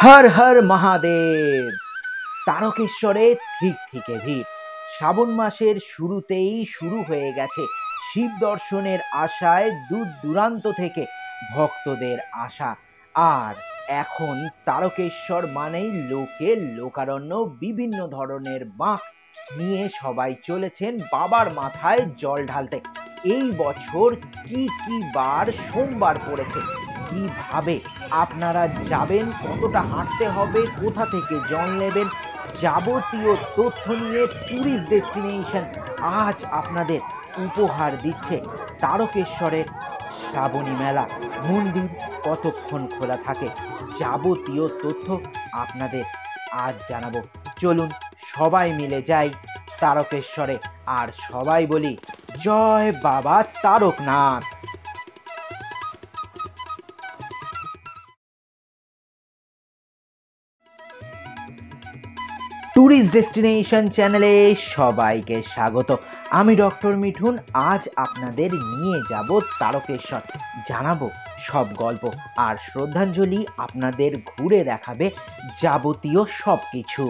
হর হর মহাদেব। তারকেশ্বরে ঠিক থেকে ভিড়। শ্রাবণ মাসের শুরুতেই শুরু হয়ে গেছে শিব দর্শনের আশায় দূর দূরান্ত থেকে ভক্তদের আসা। আর এখন তারকেশ্বর মানেই লোকারণ্য, বিভিন্ন ধরনের বাঁক নিয়ে সবাই চলেছেন বাবার মাথায় জল ঢালতে। এই বছর কি কি বার সোমবার পড়েছে, কিভাবে আপনারা যাবেন, কতটা হাঁটতে হবে, কোথা থেকে জল নেবেন, যাবতীয় তথ্য নিয়ে ট্যুরিস্ট ডেস্টিনেশন আজ আপনাদের উপহার দিচ্ছে তারকেশ্বরের শ্রাবণী মেলা। মন্দির কতক্ষণ খোলা থাকে, যাবতীয় তথ্য আপনাদের আজ জানাবো। চলুন সবাই মিলে যাই তারকেশ্বরে, আর সবাই বলি জয় বাবা তারকনাথ। ট্যুরিস্ট ডেস্টিনেশন চ্যানেলে সবাইকে স্বাগত। আমি ডক্টর মিঠুন। আজ আপনাদের নিয়ে যাব তারকেশ্বর, জানাবো সব গল্প, আর শ্রদ্ধাঞ্জলি আপনাদের ঘুরে দেখাবে যাবতীয় সব কিছু।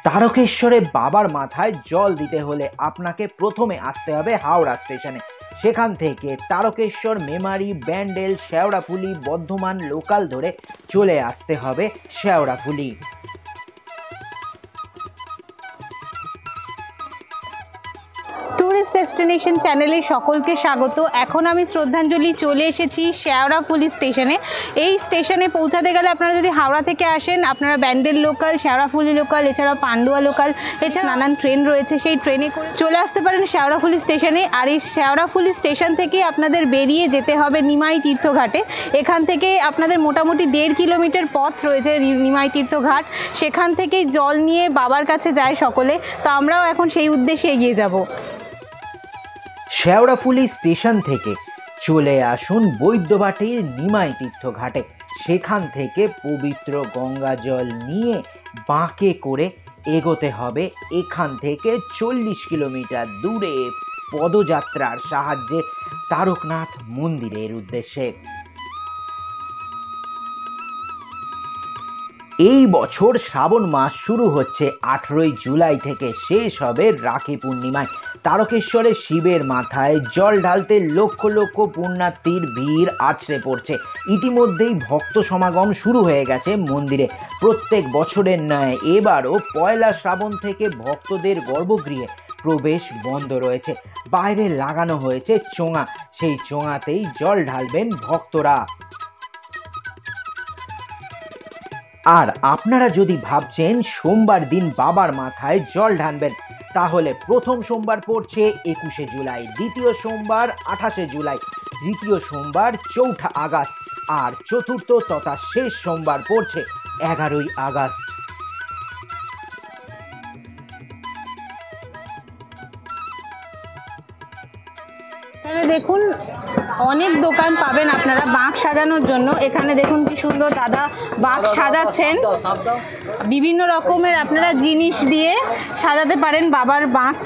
তারকেশ্বরে বাবার মাথায় জল দিতে হলে আপনাকে প্রথমে আসতে হবে হাওড়া স্টেশনে। সেখান থেকে তারকেশ্বর, মেমারি, ব্যান্ডেল, শেওড়াফুলি, বর্ধমান লোকাল ধরে চলে আসতে হবে শেওড়াফুলি। ট্যুরিস্ট ডেস্টিনেশন চ্যানেলে সকলকে স্বাগত। এখন আমি শ্রদ্ধাঞ্জলি চলে এসেছি শেওড়াফুলি স্টেশনে। এই স্টেশনে পৌঁছাতে গেলে আপনারা যদি হাওড়া থেকে আসেন, আপনারা ব্যান্ডেল লোকাল, শেওড়াফুলি লোকাল, এছাড়াও পান্ডুয়া লোকাল, এছাড়া নানান ট্রেন রয়েছে, সেই ট্রেনে করে চলে আসতে পারেন শেওড়াফুলি স্টেশনে। আর এই শেওড়াফুলি স্টেশন থেকে আপনাদের বেরিয়ে যেতে হবে নিমাই তীর্থঘাটে। এখান থেকে আপনাদের মোটামুটি 1.5 কিলোমিটার পথ রয়েছে নিমাই তীর্থঘাট। সেখান থেকেই জল নিয়ে বাবার কাছে যায় সকলে, তো আমরাও এখন সেই উদ্দেশ্যে এগিয়ে যাব। শেওড়াফুলি স্টেশন থেকে চলে আসুন বৈদ্যবাটির নিমাই তীর্থঘাটে। সেখান থেকে পবিত্র গঙ্গা জল নিয়ে বাঁকে করে এগোতে হবে এখান থেকে 40 কিলোমিটার দূরে পদযাত্রার সাহায্যে তারকনাথ মন্দিরের উদ্দেশ্যে। এই বছর শ্রাবণ মাস শুরু হচ্ছে 18 জুলাই থেকে, শেষ হবে রাখি পূর্ণিমায়। তারকেশ্বরে শিবের মাথায় জল ঢালতে লক্ষ লক্ষ পুণ্যার্থীর ভিড় আছড়ে পড়ছে। ইতিমধ্যেই ভক্ত সমাগম শুরু হয়ে গেছে মন্দিরে। প্রত্যেক বছরের ন্যায় এবারও পয়লা শ্রাবণ থেকে ভক্তদের গর্ভগৃহে প্রবেশ বন্ধ রয়েছে। বাইরে লাগানো হয়েছে চোঙা, সেই চোঙাতেই জল ঢালবেন ভক্তরা। আর আপনারা যদি ভাবছেন সোমবার দিন বাবার মাথায় জল ঢালবেন, তাহলে প্রথম সোমবার পড়ছে 21 জুলাই, দ্বিতীয় সোমবার 28 জুলাই, তৃতীয় সোমবার 4 আগস্ট, আর চতুর্থ তথা শেষ সোমবার পড়ছে 11 আগস্ট। দেখুন, অনেক দোকান পাবেন আপনারা বাঁক সাজানোর জন্য। এখানে দেখুন কি সুন্দর দাদা বাঁক সাজাচ্ছেন। বিভিন্ন রকমের আপনারা জিনিস দিয়ে সাজাতে পারেন বাবার বাঁক।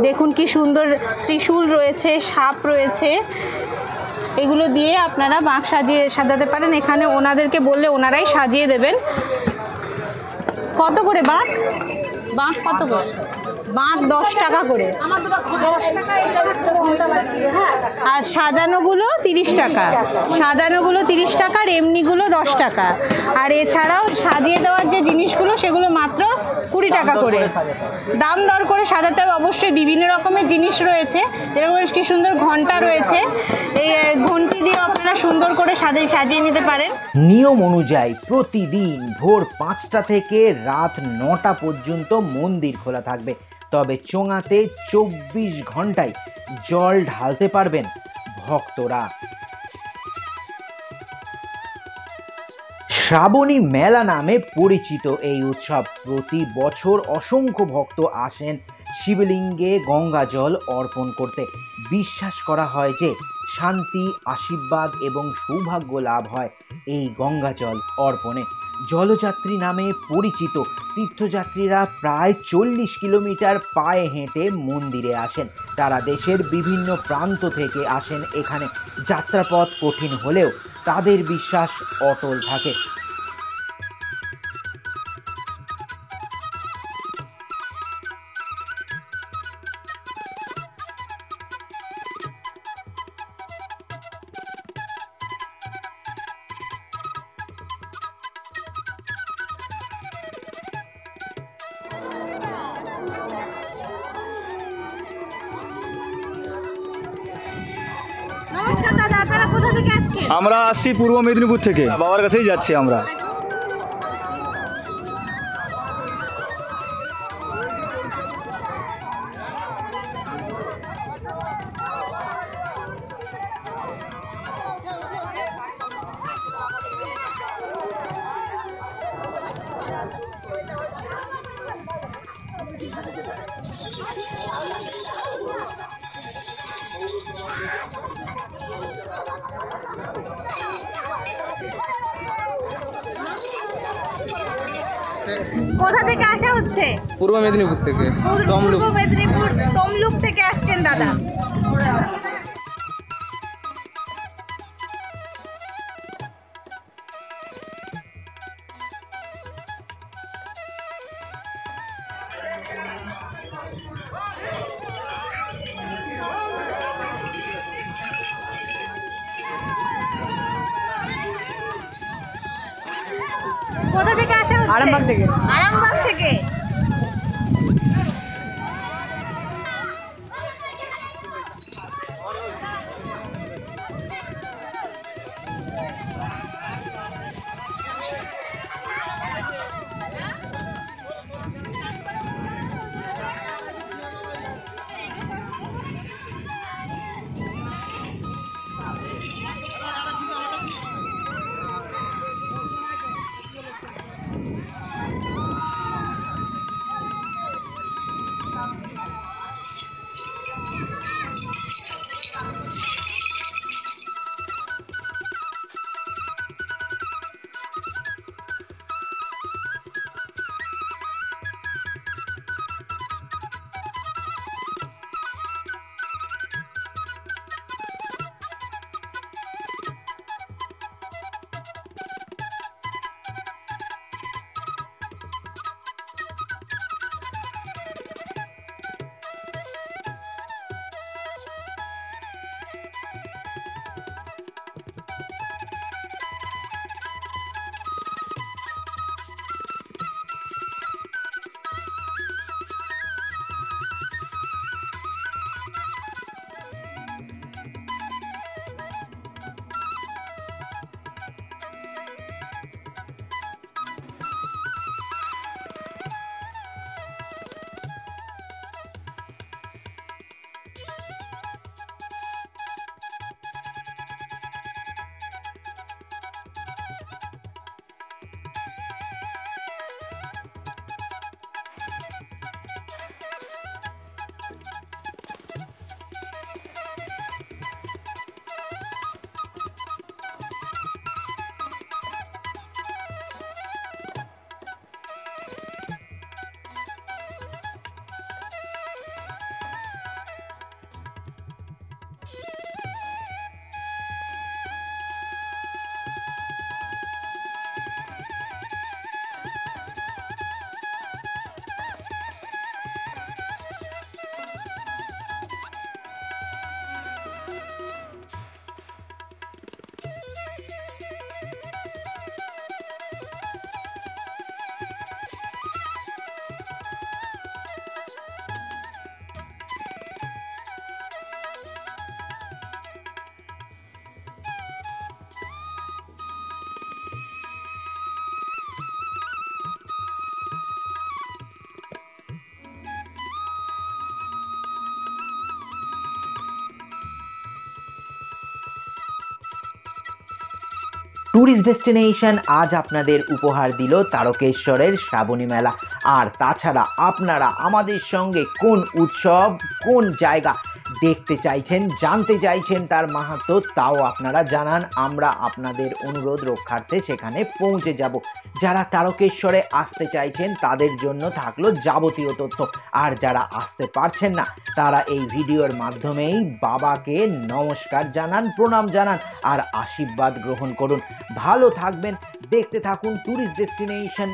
দেখুন কি সুন্দর ত্রিশূল রয়েছে, সাপ রয়েছে, এগুলো দিয়ে আপনারা বাঁক সাজাতে পারেন। এখানে ওনাদেরকে বললে ওনারাই সাজিয়ে দেবেন। কত করে বাঁক? বাঁক কত করে? বাঁক 10 টাকা করে, আর সাজানোগুলো 30 টাকা। সাজানোগুলো 30 টাকা, আর এমনিগুলো 10 টাকা। আর এছাড়াও সাজিয়ে দেওয়ার যে জিনিসগুলো সেগুলো মাত্র 20 টাকা করে। দাম দর করে সাজাতে হবে অবশ্যই। বিভিন্ন রকমের জিনিস রয়েছে, যেরকম কি সুন্দর ঘন্টা রয়েছে, এই ঘন্টি দিয়ে আপনারা সুন্দর করে সাজিয়ে নিতে পারেন। নিয়ম অনুযায়ী প্রতিদিন ভোর 5টা থেকে রাত 9টা পর্যন্ত মন্দির খোলা থাকবে, তবে চোঙাতে 24 ঘন্টায় জল ঢালতে পারবেন ভক্তরা। শ্রাবণী মেলা নামে পরিচিত এই উৎসব। প্রতি বছর অসংখ্য ভক্ত আসেন শিবলিঙ্গে গঙ্গা জল অর্পণ করতে। বিশ্বাস করা হয় যে শান্তি, আশীর্বাদ এবং সৌভাগ্য লাভ হয় এই গঙ্গাজল অর্পণে। জলযাত্রী নামে পরিচিত তীর্থযাত্রীরা প্রায় 40 কিলোমিটার পায়ে হেঁটে মন্দিরে আসেন। তারা দেশের বিভিন্ন প্রান্ত থেকে আসেন এখানে। যাত্রাপথ কঠিন হলেও তাদের বিশ্বাস অটল থাকে। নমস্কার দাদা, আপনারা কোথা থেকে আসছেন? আমরা আসছি পূর্ব মেদিনীপুর থেকে, বাবার কাছেই যাচ্ছি আমরা। কোথা থেকে আসা হচ্ছে? পূর্ব মেদিনীপুর থেকে, তমলুক। পূর্ব মেদিনীপুর তমলুক থেকে আসছেন দাদা। কোথা থেকে আসা হচ্ছে? আরামবাগ থেকে। আরামবাগ থেকে। ট্যুরিস্ট ডেস্টিনেশন আজ আপনাদের উপহার দিল তারকেশ্বরের শ্রাবণী মেলা। আর তাছাড়া আপনারা আমাদের সঙ্গে কোন উৎসব, কোন জায়গা দেখতে চাইছেন, জানতে চাইছেন তার মাহাত্ম্য, তাও আপনারা জানান। আমরা আপনাদের অনুরোধ রক্ষার্থে সেখানে পৌঁছে যাব। যারা তারকেশ্বরে আসতে চাইছেন তাদের জন্য থাকলো যাবতীয় তথ্য, আর যারা আসতে পারছেন না তারা এই ভিডিওর মাধ্যমেই বাবাকে নমস্কার জানান, প্রণাম জানান আর আশীর্বাদ গ্রহণ করুন। ভালো থাকবেন, দেখতে থাকুন ট্যুরিস্ট ডেস্টিনেশন